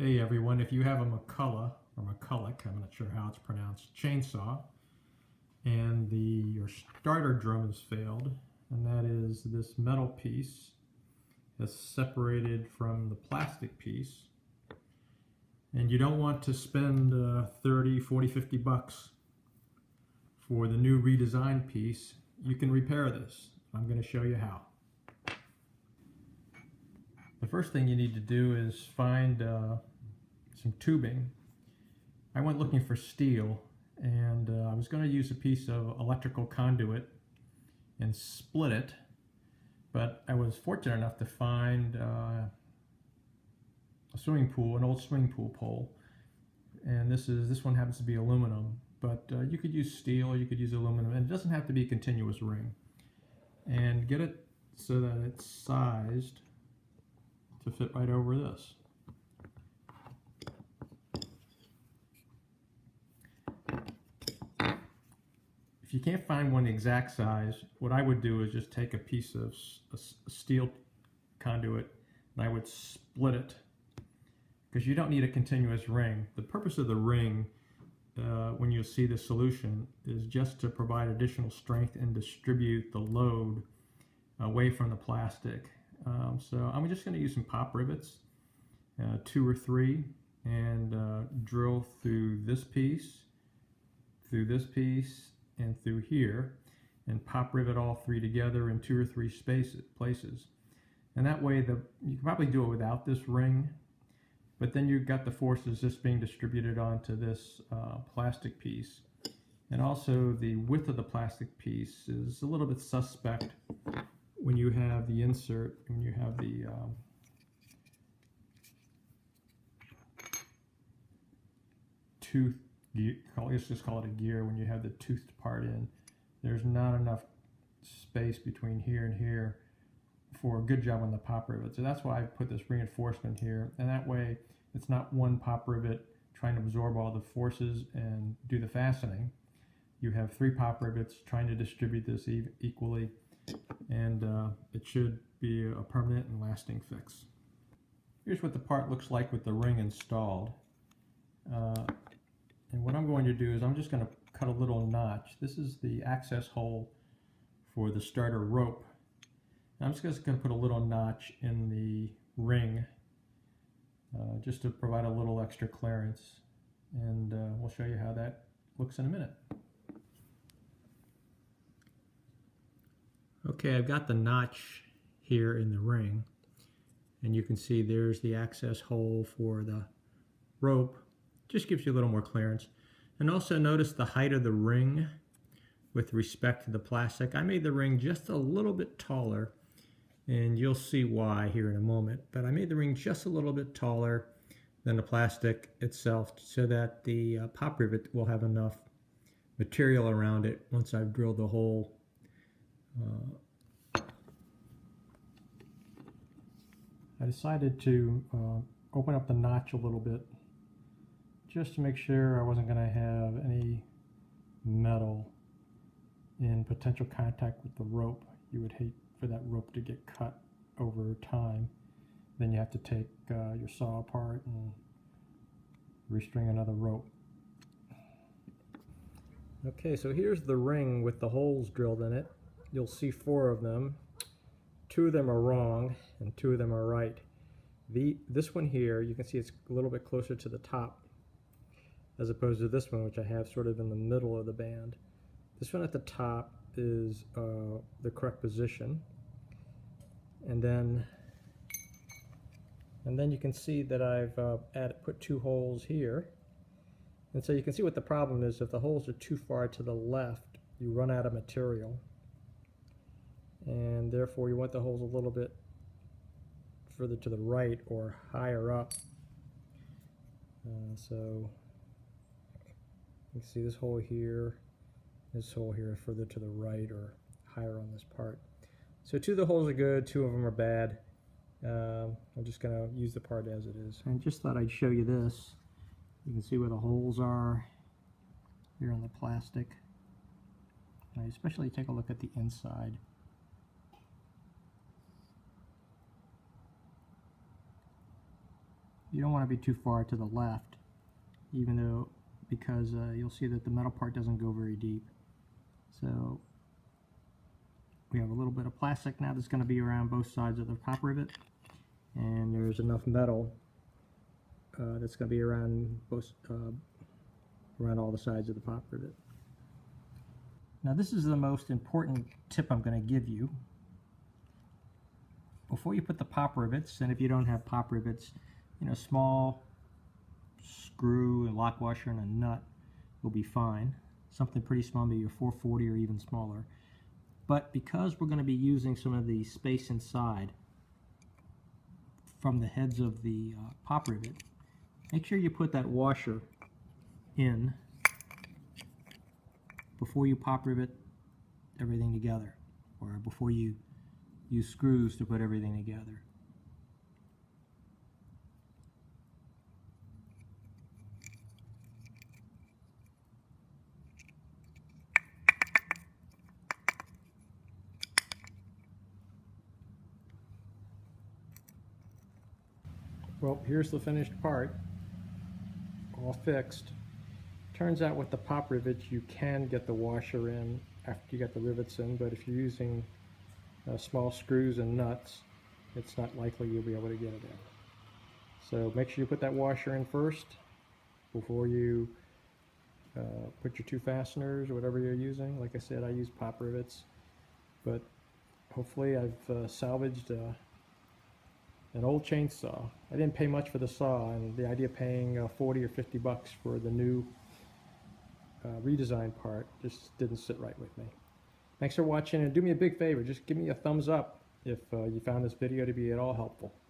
Hey everyone, if you have a McCulloch, or McCulloch, I'm not sure how it's pronounced, chainsaw, and your starter drum has failed, and that is this metal piece is separated from the plastic piece, and you don't want to spend 30, 40, 50 bucks for the new redesigned piece, you can repair this. I'm going to show you how. The first thing you need to do is find some tubing. I went looking for steel, and I was going to use a piece of electrical conduit and split it, but I was fortunate enough to find a swimming pool, an old swimming pool pole, and this one happens to be aluminum, but you could use steel or you could use aluminum, and it doesn't have to be a continuous ring. And get it so that it's sized to fit right over this. If you can't find one the exact size, what I would do is just take a piece of steel conduit and I would split it, because you don't need a continuous ring. The purpose of the ring, when you see the solution, is just to provide additional strength and distribute the load away from the plastic. So I'm just going to use some pop rivets, 2 or 3, and drill through this piece, and through here, and pop rivet all 3 together in 2 or 3 places. And that way you can probably do it without this ring, but then you've got the forces just being distributed onto this plastic piece. And also the width of the plastic piece is a little bit suspect when you have the insert, when you have the tooth gear, let's just call it a gear, when you have the toothed part in, there's not enough space between here and here for a good job on the pop rivet. So that's why I put this reinforcement here, and that way it's not one pop rivet trying to absorb all the forces and do the fastening. You have 3 pop rivets trying to distribute this equally, and it should be a permanent and lasting fix. Here's what the part looks like with the ring installed. And what I'm going to do is I'm just going to cut a little notch. This is the access hole for the starter rope. And I'm just going to put a little notch in the ring just to provide a little extra clearance. And we'll show you how that looks in a minute. Okay, I've got the notch here in the ring, and you can see there's the access hole for the rope. Just gives you a little more clearance. And also notice the height of the ring with respect to the plastic. I made the ring just a little bit taller, and you'll see why here in a moment, but I made the ring just a little bit taller than the plastic itself so that the pop rivet will have enough material around it once I've drilled the hole. I decided to open up the notch a little bit just to make sure I wasn't going to have any metal in potential contact with the rope. You would hate for that rope to get cut over time. Then you have to take your saw apart and restring another rope. Okay, so here's the ring with the holes drilled in it. You'll see 4 of them. 2 of them are wrong and 2 of them are right. This one here, you can see it's a little bit closer to the top as opposed to this one, which I have sort of in the middle of the band. This one at the top is the correct position, and then you can see that I've put 2 holes here, and so you can see what the problem is. If the holes are too far to the left, you run out of material, and therefore you want the holes a little bit further to the right or higher up. So you can see this hole here are further to the right or higher on this part. So 2 of the holes are good, 2 of them are bad. I'm just going to use the part as it is. And just thought I'd show you this. You can see where the holes are here on the plastic. And I especially take a look at the inside. You don't want to be too far to the left, even though, because you'll see that the metal part doesn't go very deep. So we have a little bit of plastic now that's going to be around both sides of the pop rivet, and there's enough metal that's going to be around both around all the sides of the pop rivet. Now this is the most important tip I'm going to give you. Before you put the pop rivets, and if you don't have pop rivets, small screw, a lock washer, and a nut will be fine. Something pretty small, maybe a 440 or even smaller. But because we're going to be using some of the space inside from the heads of the pop rivet, make sure you put that washer in before you pop rivet everything together, or before you use screws to put everything together. Well, here's the finished part, all fixed. Turns out with the pop rivets you can get the washer in after you get the rivets in, but if you're using small screws and nuts, it's not likely you'll be able to get it in. So make sure you put that washer in first before you put your two fasteners or whatever you're using. Like I said, I use pop rivets, but hopefully I've salvaged an old chainsaw. I didn't pay much for the saw, and the idea of paying 40 or 50 bucks for the new redesigned part just didn't sit right with me. Thanks for watching, and do me a big favor, just give me a thumbs up if you found this video to be at all helpful.